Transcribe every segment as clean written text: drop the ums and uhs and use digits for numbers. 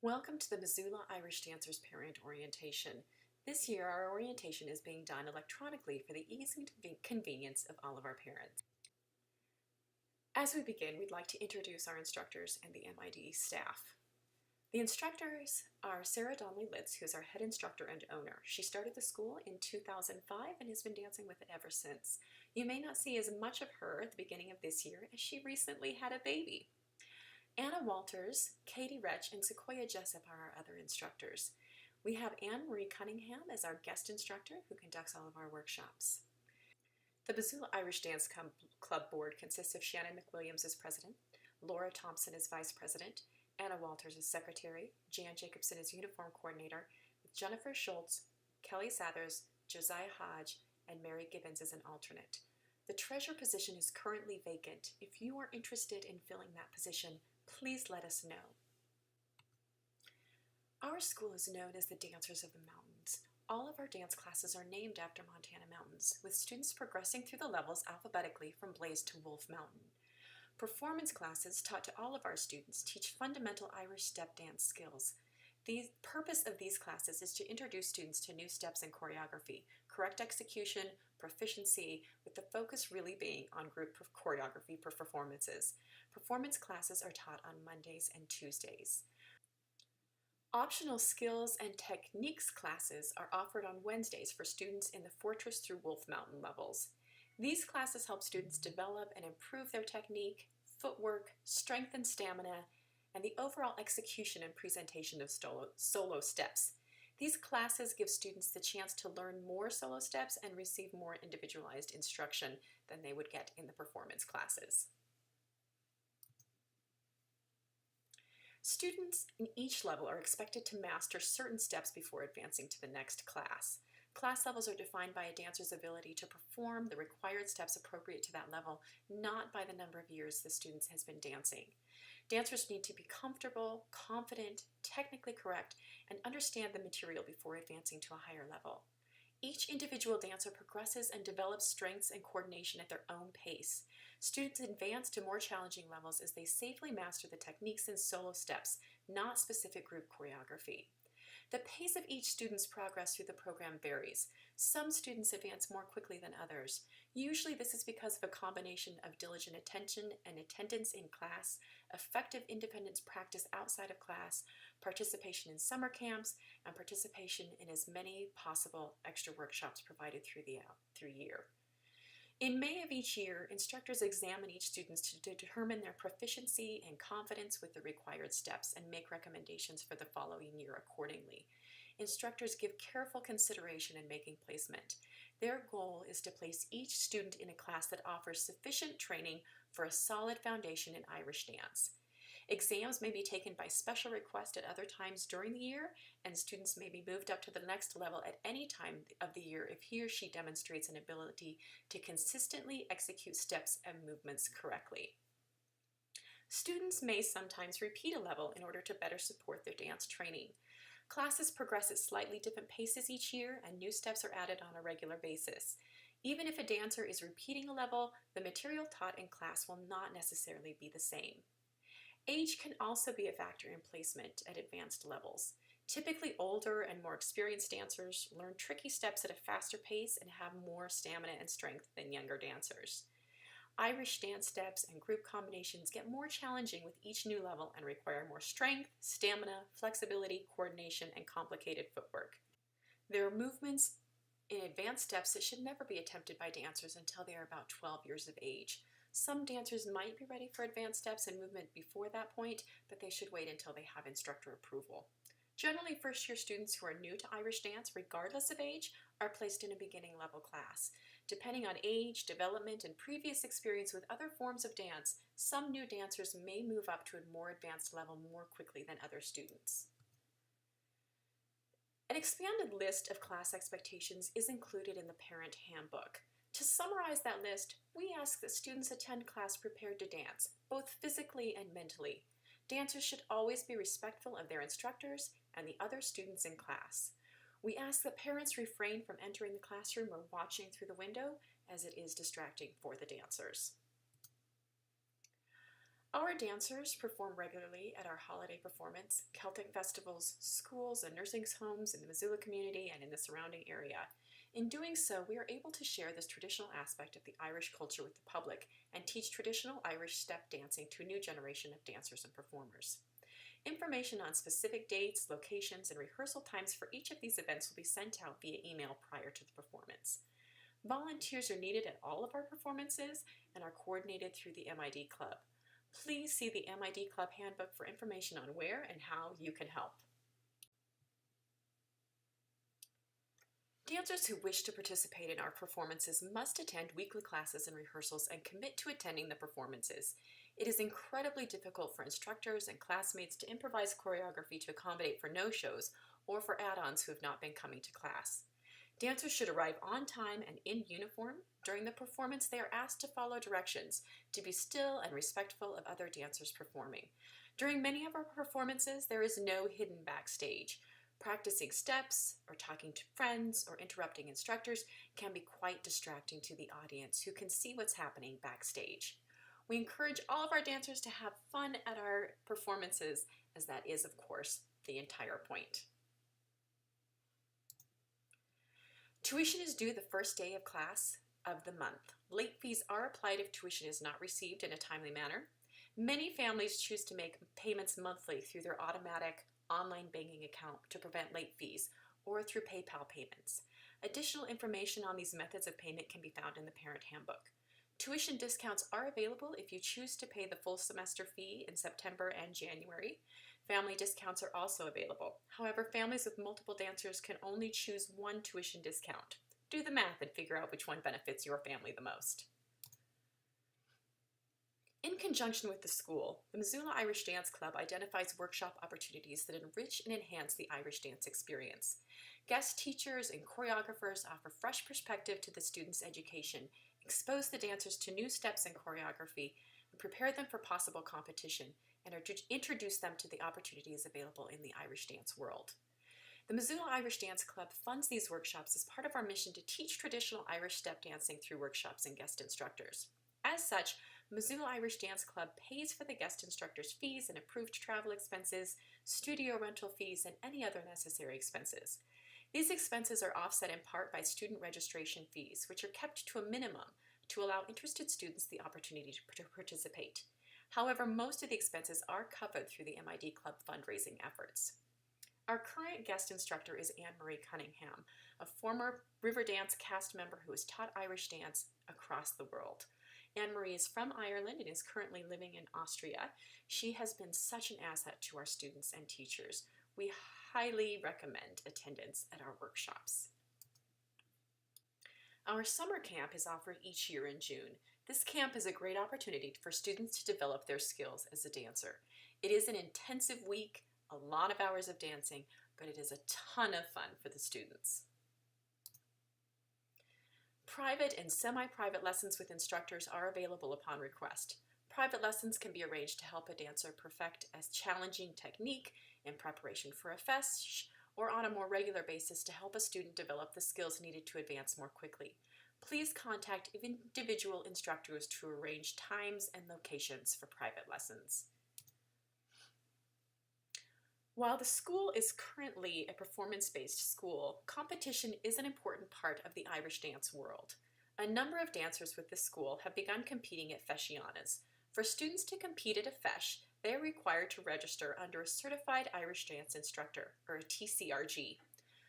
Welcome to the Missoula Irish Dancers Parent Orientation. This year our orientation is being done electronically for the ease and convenience of all of our parents. As we begin, we'd like to introduce our instructors and the MIDE staff. The instructors are Sarah Donnelly Litz, who is our head instructor and owner. She started the school in 2005 and has been dancing with it ever since. You may not see as much of her at the beginning of this year as she recently had a baby. Anna Walters, Katie Retch, and Sequoia Jessup are our other instructors. We have Anne Marie Cunningham as our guest instructor who conducts all of our workshops. The Missoula Irish Dance Club board consists of Shannon McWilliams as president, Laura Thompson as vice president, Anna Walters as secretary, Jan Jacobson as uniform coordinator, with Jennifer Schultz, Kelly Sathers, Josiah Hodge, and Mary Gibbons as an alternate. The treasurer position is currently vacant. If you are interested in filling that position, please let us know. Our school is known as the Dancers of the Mountains. All of our dance classes are named after Montana mountains, with students progressing through the levels alphabetically from Blaze to Wolf Mountain. Performance classes taught to all of our students teach fundamental Irish step dance skills. The purpose of these classes is to introduce students to new steps in choreography, correct execution, proficiency, with the focus really being on group choreography for performances. Performance classes are taught on Mondays and Tuesdays. Optional skills and techniques classes are offered on Wednesdays for students in the Fortress through Wolf Mountain levels. These classes help students develop and improve their technique, footwork, strength and stamina, and the overall execution and presentation of solo steps. These classes give students the chance to learn more solo steps and receive more individualized instruction than they would get in the performance classes. Students in each level are expected to master certain steps before advancing to the next class. Class levels are defined by a dancer's ability to perform the required steps appropriate to that level, not by the number of years the student has been dancing. Dancers need to be comfortable, confident, technically correct, and understand the material before advancing to a higher level. Each individual dancer progresses and develops strengths and coordination at their own pace. Students advance to more challenging levels as they safely master the techniques and solo steps, not specific group choreography. The pace of each student's progress through the program varies. Some students advance more quickly than others. Usually this is because of a combination of diligent attention and attendance in class, effective independence practice outside of class, participation in summer camps, and participation in as many possible extra workshops provided through the year. In May of each year, instructors examine each student to determine their proficiency and confidence with the required steps and make recommendations for the following year accordingly. Instructors give careful consideration in making placement. Their goal is to place each student in a class that offers sufficient training for a solid foundation in Irish dance. Exams may be taken by special request at other times during the year, and students may be moved up to the next level at any time of the year if he or she demonstrates an ability to consistently execute steps and movements correctly. Students may sometimes repeat a level in order to better support their dance training. Classes progress at slightly different paces each year, and new steps are added on a regular basis. Even if a dancer is repeating a level, the material taught in class will not necessarily be the same. Age can also be a factor in placement at advanced levels. Typically older and more experienced dancers learn tricky steps at a faster pace and have more stamina and strength than younger dancers. Irish dance steps and group combinations get more challenging with each new level and require more strength, stamina, flexibility, coordination, and complicated footwork. There are movements in advanced steps that should never be attempted by dancers until they are about 12 years of age. Some dancers might be ready for advanced steps and movement before that point, but they should wait until they have instructor approval. Generally, first-year students who are new to Irish dance, regardless of age, are placed in a beginning level class. Depending on age, development, and previous experience with other forms of dance, some new dancers may move up to a more advanced level more quickly than other students. An expanded list of class expectations is included in the parent handbook. To summarize that list, we ask that students attend class prepared to dance, both physically and mentally. Dancers should always be respectful of their instructors and the other students in class. We ask that parents refrain from entering the classroom or watching through the window, as it is distracting for the dancers. Our dancers perform regularly at our holiday performance, Celtic festivals, schools, and nursing homes in the Missoula community and in the surrounding area. In doing so, we are able to share this traditional aspect of the Irish culture with the public and teach traditional Irish step dancing to a new generation of dancers and performers. Information on specific dates, locations, and rehearsal times for each of these events will be sent out via email prior to the performance. Volunteers are needed at all of our performances and are coordinated through the MID Club. Please see the MID Club handbook for information on where and how you can help. Dancers who wish to participate in our performances must attend weekly classes and rehearsals and commit to attending the performances. It is incredibly difficult for instructors and classmates to improvise choreography to accommodate for no-shows or for add-ons who have not been coming to class. Dancers should arrive on time and in uniform. During the performance, they are asked to follow directions, to be still and respectful of other dancers performing. During many of our performances, there is no hidden backstage. Practicing steps, or talking to friends, or interrupting instructors can be quite distracting to the audience who can see what's happening backstage. We encourage all of our dancers to have fun at our performances, as that is, of course, the entire point. Tuition is due the first day of class of the month. Late fees are applied if tuition is not received in a timely manner. Many families choose to make payments monthly through their automatic online banking account to prevent late fees or through PayPal payments. Additional information on these methods of payment can be found in the parent handbook. Tuition discounts are available if you choose to pay the full semester fee in September and January. Family discounts are also available. However, families with multiple dancers can only choose one tuition discount. Do the math and figure out which one benefits your family the most. In conjunction with the school, the Missoula Irish Dance Club identifies workshop opportunities that enrich and enhance the Irish dance experience. Guest teachers and choreographers offer fresh perspective to the students' education, expose the dancers to new steps in choreography, and prepare them for possible competition, and introduce them to the opportunities available in the Irish dance world. The Missoula Irish Dance Club funds these workshops as part of our mission to teach traditional Irish step dancing through workshops and guest instructors. As such, Missoula Irish Dance Club pays for the guest instructors' fees and approved travel expenses, studio rental fees, and any other necessary expenses. These expenses are offset in part by student registration fees, which are kept to a minimum to allow interested students the opportunity to participate. However, most of the expenses are covered through the MID Club fundraising efforts. Our current guest instructor is Anne-Marie Cunningham, a former Riverdance cast member who has taught Irish dance across the world. Anne-Marie is from Ireland and is currently living in Austria. She has been such an asset to our students and teachers. We highly recommend attendance at our workshops. Our summer camp is offered each year in June. This camp is a great opportunity for students to develop their skills as a dancer. It is an intensive week, a lot of hours of dancing, but it is a ton of fun for the students. Private and semi-private lessons with instructors are available upon request. Private lessons can be arranged to help a dancer perfect a challenging technique in preparation for a fesh, or on a more regular basis to help a student develop the skills needed to advance more quickly. Please contact individual instructors to arrange times and locations for private lessons. While the school is currently a performance-based school, competition is an important part of the Irish dance world. A number of dancers with this school have begun competing at Fescianas. For students to compete at a fesh, they are required to register under a Certified Irish Dance Instructor, or a TCRG.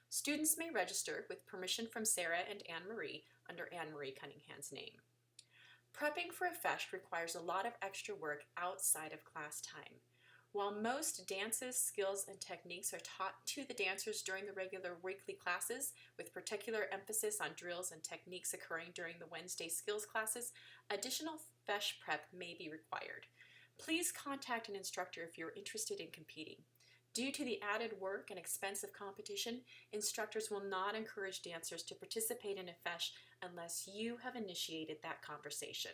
Students may register with permission from Sarah and Anne-Marie under Anne-Marie Cunningham's name. Prepping for a fesh requires a lot of extra work outside of class time. While most dances, skills, and techniques are taught to the dancers during the regular weekly classes, with particular emphasis on drills and techniques occurring during the Wednesday skills classes, additional fesh prep may be required. Please contact an instructor if you are interested in competing. Due to the added work and expense of competition, instructors will not encourage dancers to participate in a fesh unless you have initiated that conversation.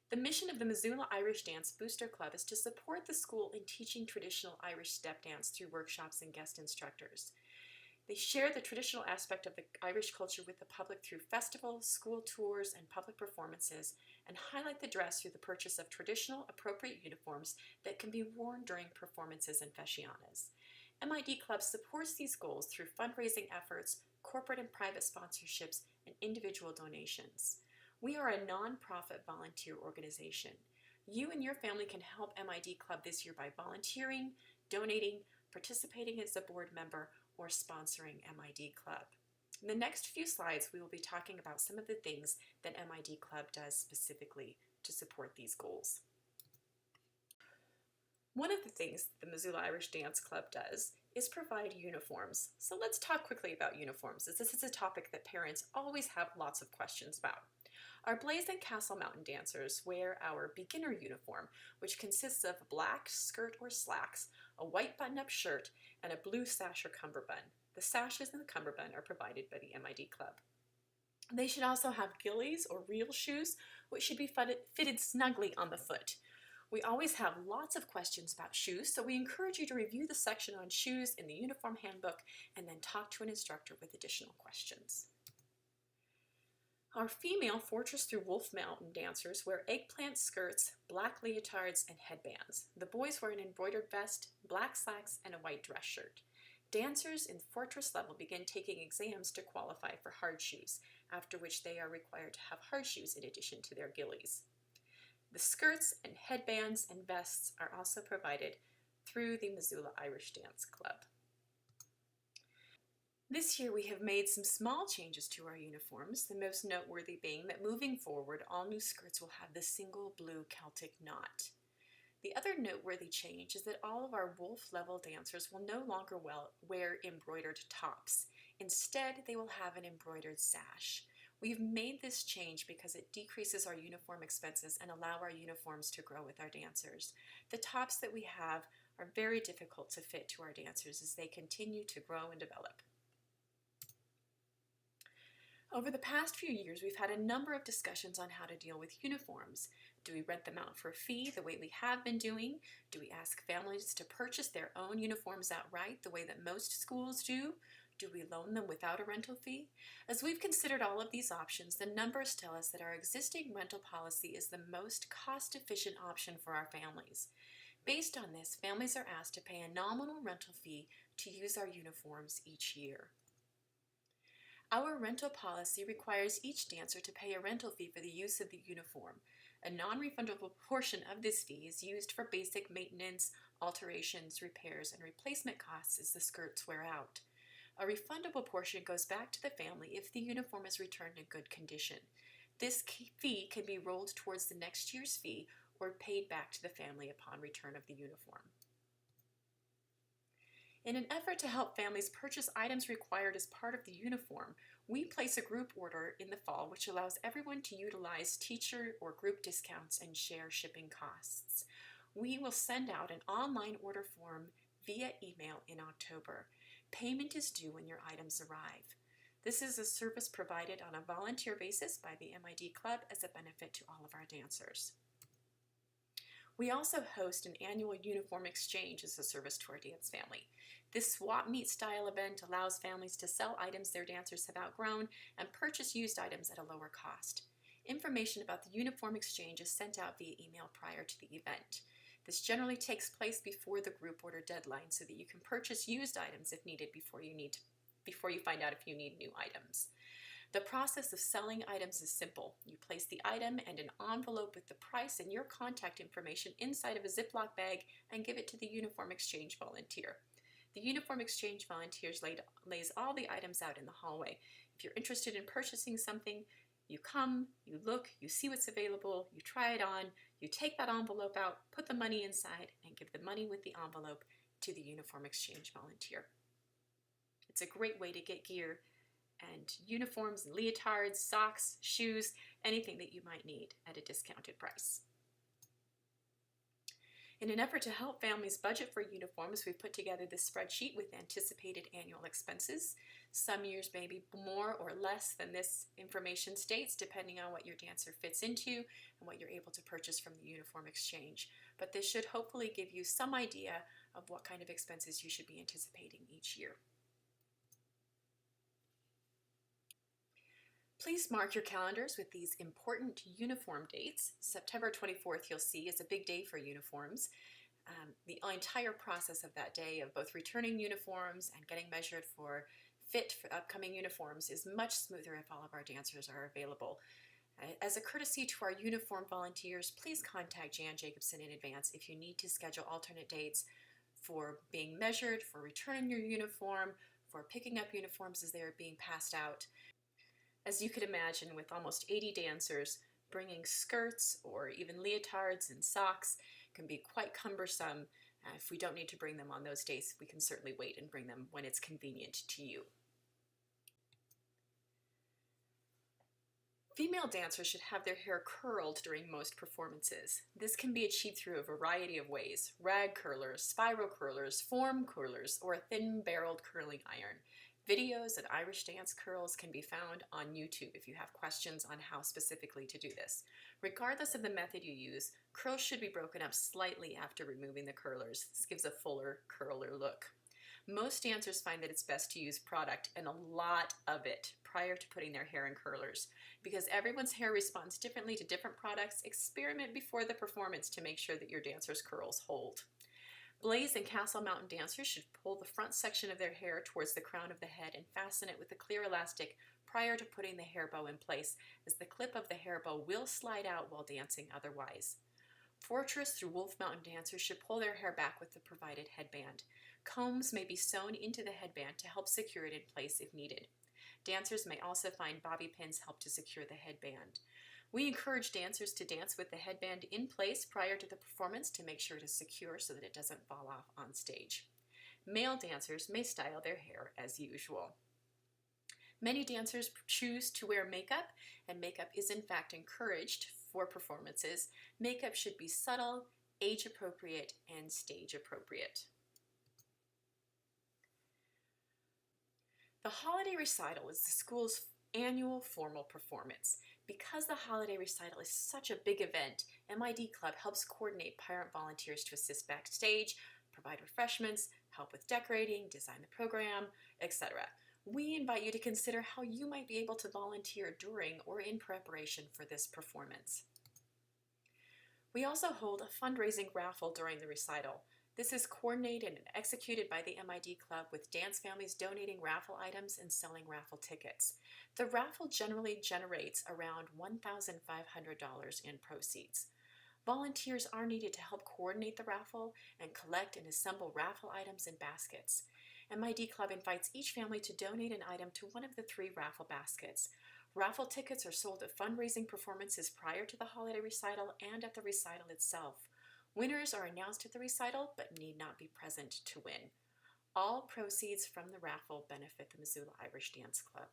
The mission of the Missoula Irish Dance Booster Club is to support the school in teaching traditional Irish step dance through workshops and guest instructors. They share the traditional aspect of the Irish culture with the public through festivals, school tours, and public performances, and highlight the dress through the purchase of traditional, appropriate uniforms that can be worn during performances and fascianas. MID Club supports these goals through fundraising efforts, corporate and private sponsorships, and individual donations. We are a nonprofit volunteer organization. You and your family can help MID Club this year by volunteering, donating, participating as a board member, or sponsoring MID Club. In the next few slides, we will be talking about some of the things that MID Club does specifically to support these goals. One of the things the Missoula Irish Dance Club does is provide uniforms. So let's talk quickly about uniforms, as this is a topic that parents always have lots of questions about. Our Blaze and Castle Mountain dancers wear our beginner uniform, which consists of a black skirt or slacks, a white button-up shirt, and a blue sash or cummerbund. The sashes and the cummerbund are provided by the MID Club. They should also have gillies or real shoes, which should be fitted snugly on the foot. We always have lots of questions about shoes, so we encourage you to review the section on shoes in the uniform handbook and then talk to an instructor with additional questions. Our female Fortress through Wolf Mountain dancers wear eggplant skirts, black leotards, and headbands. The boys wear an embroidered vest, black slacks, and a white dress shirt. Dancers in Fortress level begin taking exams to qualify for hard shoes, after which they are required to have hard shoes in addition to their gillies. The skirts and headbands and vests are also provided through the Missoula Irish Dance Club. This year we have made some small changes to our uniforms, the most noteworthy being that moving forward, all new skirts will have the single blue Celtic knot. The other noteworthy change is that all of our Wolf level dancers will no longer wear embroidered tops. Instead, they will have an embroidered sash. We've made this change because it decreases our uniform expenses and allow our uniforms to grow with our dancers. The tops that we have are very difficult to fit to our dancers as they continue to grow and develop. Over the past few years, we've had a number of discussions on how to deal with uniforms. Do we rent them out for a fee, the way we have been doing? Do we ask families to purchase their own uniforms outright, the way that most schools do? Do we loan them without a rental fee? As we've considered all of these options, the numbers tell us that our existing rental policy is the most cost-efficient option for our families. Based on this, families are asked to pay a nominal rental fee to use our uniforms each year. Our rental policy requires each dancer to pay a rental fee for the use of the uniform. A non-refundable portion of this fee is used for basic maintenance, alterations, repairs, and replacement costs as the skirts wear out. A refundable portion goes back to the family if the uniform is returned in good condition. This fee can be rolled towards the next year's fee or paid back to the family upon return of the uniform. In an effort to help families purchase items required as part of the uniform, we place a group order in the fall which allows everyone to utilize teacher or group discounts and share shipping costs. We will send out an online order form via email in October. Payment is due when your items arrive. This is a service provided on a volunteer basis by the MID Club as a benefit to all of our dancers. We also host an annual uniform exchange as a service to our dance family. This swap meet style event allows families to sell items their dancers have outgrown and purchase used items at a lower cost. Information about the uniform exchange is sent out via email prior to the event. This generally takes place before the group order deadline so that you can purchase used items if needed before you find out if you need new items. The process of selling items is simple. You place the item and an envelope with the price and your contact information inside of a Ziploc bag and give it to the uniform exchange volunteer. The uniform exchange volunteers lays all the items out in the hallway. If you're interested in purchasing something, you come, you look, you see what's available, you try it on, you take that envelope out, put the money inside, and give the money with the envelope to the uniform exchange volunteer. It's a great way to get gear and uniforms and leotards, socks, shoes, anything that you might need at a discounted price. In an effort to help families budget for uniforms, we've put together this spreadsheet with anticipated annual expenses. Some years may be more or less than this information states, depending on what your dancer fits into and what you're able to purchase from the uniform exchange. But this should hopefully give you some idea of what kind of expenses you should be anticipating each year. Please mark your calendars with these important uniform dates. September 24th, you'll see, is a big day for uniforms. The entire process of that day of both returning uniforms and getting measured for fit for upcoming uniforms is much smoother if all of our dancers are available. As a courtesy to our uniform volunteers, please contact Jan Jacobson in advance if you need to schedule alternate dates for being measured, for returning your uniform, for picking up uniforms as they are being passed out. As you could imagine, with almost 80 dancers, bringing skirts or even leotards and socks can be quite cumbersome. If we don't need to bring them on those days, we can certainly wait and bring them when it's convenient to you. Female dancers should have their hair curled during most performances. This can be achieved through a variety of ways: rag curlers, spiral curlers, form curlers, or a thin-barreled curling iron. Videos of Irish dance curls can be found on YouTube if you have questions on how specifically to do this. Regardless of the method you use, curls should be broken up slightly after removing the curlers. This gives a fuller, curler look. Most dancers find that it's best to use product, and a lot of it, prior to putting their hair in curlers. Because everyone's hair responds differently to different products, experiment before the performance to make sure that your dancer's curls hold. Blaze and Castle Mountain dancers should pull the front section of their hair towards the crown of the head and fasten it with a clear elastic prior to putting the hair bow in place, as the clip of the hair bow will slide out while dancing otherwise. Fortress through Wolf Mountain dancers should pull their hair back with the provided headband. Combs may be sewn into the headband to help secure it in place if needed. Dancers may also find bobby pins help to secure the headband. We encourage dancers to dance with the headband in place prior to the performance to make sure it is secure so that it doesn't fall off on stage. Male dancers may style their hair as usual. Many dancers choose to wear makeup, and makeup is in fact encouraged for performances. Makeup should be subtle, age-appropriate, and stage-appropriate. The holiday recital is the school's annual formal performance. Because the holiday recital is such a big event, MID Club helps coordinate parent volunteers to assist backstage, provide refreshments, help with decorating, design the program, etc. We invite you to consider how you might be able to volunteer during or in preparation for this performance. We also hold a fundraising raffle during the recital. This is coordinated and executed by the MID Club, with dance families donating raffle items and selling raffle tickets. The raffle generally generates around $1,500 in proceeds. Volunteers are needed to help coordinate the raffle and collect and assemble raffle items in baskets. MID Club invites each family to donate an item to one of the 3 raffle baskets. Raffle tickets are sold at fundraising performances prior to the holiday recital and at the recital itself. Winners are announced at the recital but need not be present to win. All proceeds from the raffle benefit the Missoula Irish Dance Club.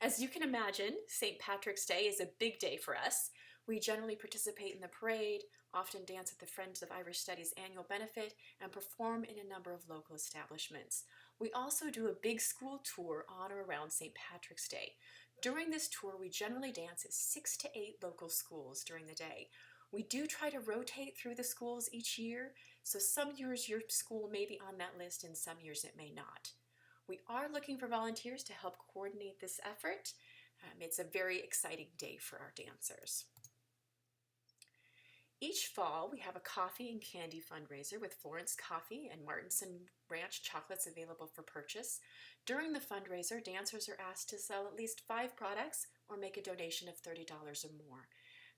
As you can imagine, St. Patrick's Day is a big day for us. We generally participate in the parade, often dance at the Friends of Irish Studies annual benefit, and perform in a number of local establishments. We also do a big school tour on or around St. Patrick's Day. During this tour, we generally dance at 6 to 8 local schools during the day. We do try to rotate through the schools each year, so some years your school may be on that list and some years it may not. We are looking for volunteers to help coordinate this effort. It's a very exciting day for our dancers. Each fall, we have a coffee and candy fundraiser with Florence Coffee and Martinson Ranch chocolates available for purchase. During the fundraiser, dancers are asked to sell at least 5 products or make a donation of $30 or more.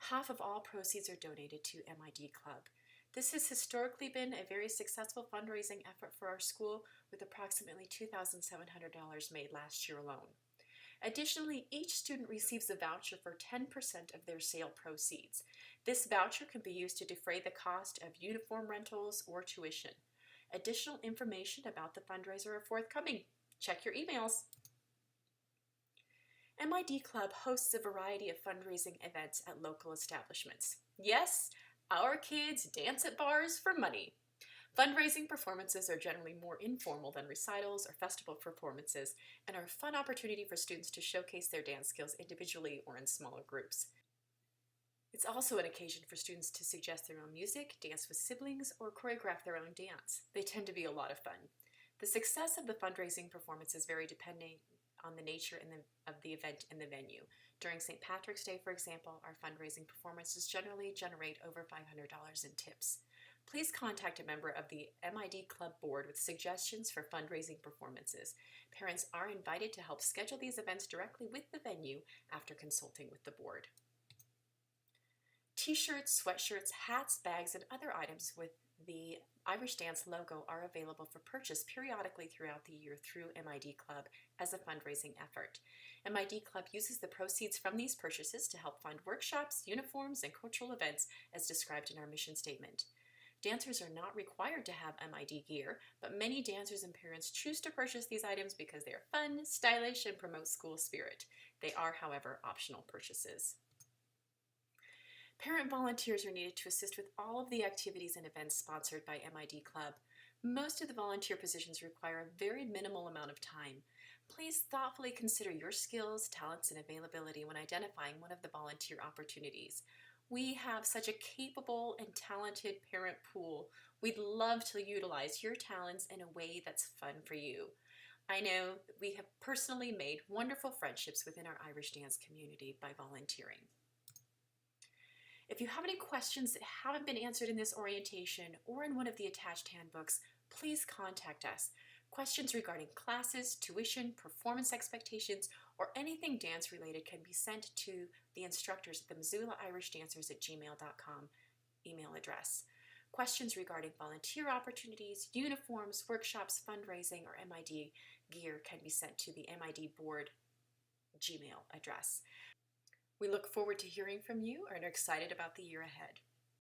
Half of all proceeds are donated to MID Club. This has historically been a very successful fundraising effort for our school, with approximately $2,700 made last year alone. Additionally, each student receives a voucher for 10% of their sale proceeds. This voucher can be used to defray the cost of uniform rentals or tuition. Additional information about the fundraiser are forthcoming. Check your emails. MID Club hosts a variety of fundraising events at local establishments. Yes, our kids dance at bars for money. Fundraising performances are generally more informal than recitals or festival performances and are a fun opportunity for students to showcase their dance skills individually or in smaller groups. It's also an occasion for students to suggest their own music, dance with siblings, or choreograph their own dance. They tend to be a lot of fun. The success of the fundraising performances vary depending on the nature of the event and the venue. During St. Patrick's Day, for example, our fundraising performances generally generate over $500 in tips. Please contact a member of the MID Club Board with suggestions for fundraising performances. Parents are invited to help schedule these events directly with the venue after consulting with the board. T-shirts, sweatshirts, hats, bags, and other items with the Irish Dance logo are available for purchase periodically throughout the year through MID Club as a fundraising effort. MID Club uses the proceeds from these purchases to help fund workshops, uniforms, and cultural events as described in our mission statement. Dancers are not required to have MID gear, but many dancers and parents choose to purchase these items because they are fun, stylish, and promote school spirit. They are, however, optional purchases. Parent volunteers are needed to assist with all of the activities and events sponsored by MID Club. Most of the volunteer positions require a very minimal amount of time. Please thoughtfully consider your skills, talents, and availability when identifying one of the volunteer opportunities. We have such a capable and talented parent pool. We'd love to utilize your talents in a way that's fun for you. I know that we have personally made wonderful friendships within our Irish dance community by volunteering. If you have any questions that haven't been answered in this orientation or in one of the attached handbooks, please contact us. Questions regarding classes, tuition, performance expectations, or anything dance related can be sent to the instructors at the MissoulaIrishDancers@gmail.com email address. Questions regarding volunteer opportunities, uniforms, workshops, fundraising, or MID gear can be sent to the MID Board Gmail address. We look forward to hearing from you and are excited about the year ahead.